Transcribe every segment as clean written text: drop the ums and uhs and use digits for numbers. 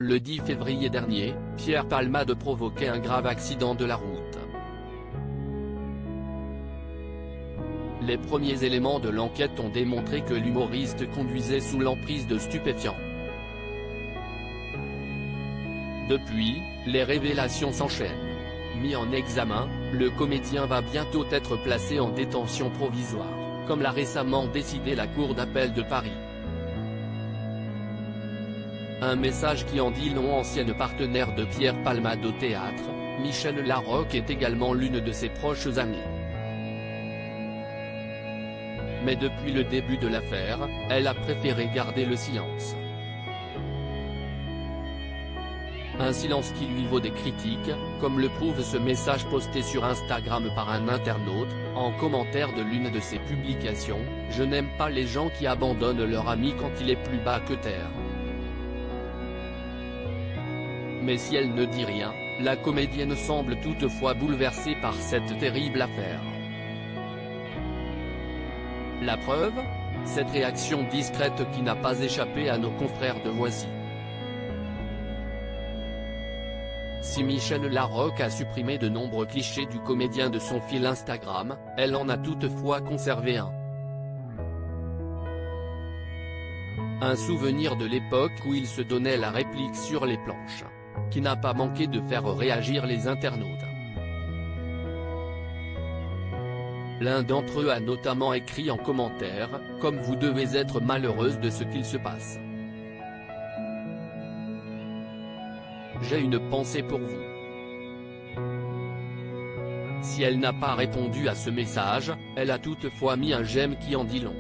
Le 10 février dernier, Pierre Palmade provoquait un grave accident de la route. Les premiers éléments de l'enquête ont démontré que l'humoriste conduisait sous l'emprise de stupéfiants. Depuis, les révélations s'enchaînent. Mis en examen, le comédien va bientôt être placé en détention provisoire, comme l'a récemment décidé la Cour d'appel de Paris. Un message qui en dit long. Ancienne partenaire de Pierre Palmade au théâtre, Michel Larocque est également l'une de ses proches amies. Mais depuis le début de l'affaire, elle a préféré garder le silence. Un silence qui lui vaut des critiques, comme le prouve ce message posté sur Instagram par un internaute, en commentaire de l'une de ses publications: « Je n'aime pas les gens qui abandonnent leur ami quand il est plus bas que terre. » Mais si elle ne dit rien, la comédienne semble toutefois bouleversée par cette terrible affaire. La preuve ? Cette réaction discrète qui n'a pas échappé à nos confrères de Voici. Si Michel Larocque a supprimé de nombreux clichés du comédien de son fil Instagram, elle en a toutefois conservé un. Un souvenir de l'époque où il se donnait la réplique sur les planches, qui n'a pas manqué de faire réagir les internautes. L'un d'entre eux a notamment écrit en commentaire: « Comme vous devez être malheureuse de ce qu'il se passe. J'ai une pensée pour vous. » Si elle n'a pas répondu à ce message, elle a toutefois mis un j'aime qui en dit long.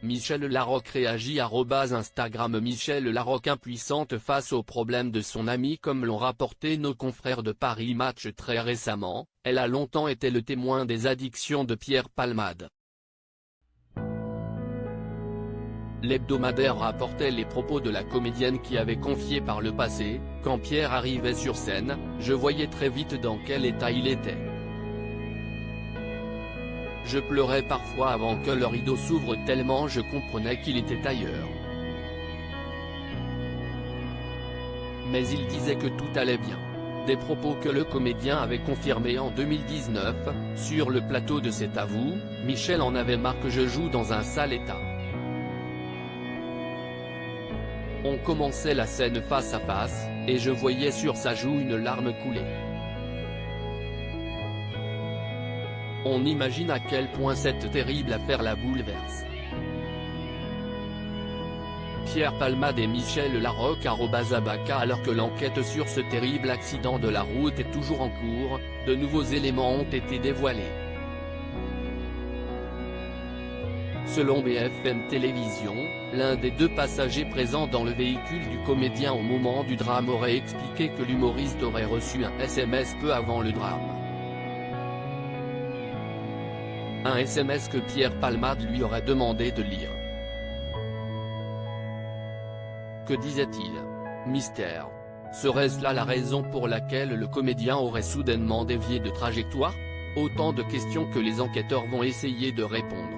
Michel Larocque réagit @Instagram Michel Larocque impuissante face aux problèmes de son ami. Comme l'ont rapporté nos confrères de Paris Match très récemment, elle a longtemps été le témoin des addictions de Pierre Palmade. L'hebdomadaire rapportait les propos de la comédienne qui avait confié par le passé: « Quand Pierre arrivait sur scène, je voyais très vite dans quel état il était. Je pleurais parfois avant que le rideau s'ouvre tellement je comprenais qu'il était ailleurs. Mais il disait que tout allait bien. » Des propos que le comédien avait confirmés en 2019, sur le plateau de C'est à vous. Michel en avait marre que je joue dans un sale état. On commençait la scène face à face, et je voyais sur sa joue une larme couler. On imagine à quel point cette terrible affaire la bouleverse. Pierre Palmade et Michel Larocque @Abaka. Alors que l'enquête sur ce terrible accident de la route est toujours en cours, de nouveaux éléments ont été dévoilés. Selon BFM Télévision, l'un des deux passagers présents dans le véhicule du comédien au moment du drame aurait expliqué que l'humoriste aurait reçu un SMS peu avant le drame. Un SMS que Pierre Palmade lui aurait demandé de lire. Que disait-il ? Mystère. Serait-ce là la raison pour laquelle le comédien aurait soudainement dévié de trajectoire ? Autant de questions que les enquêteurs vont essayer de répondre.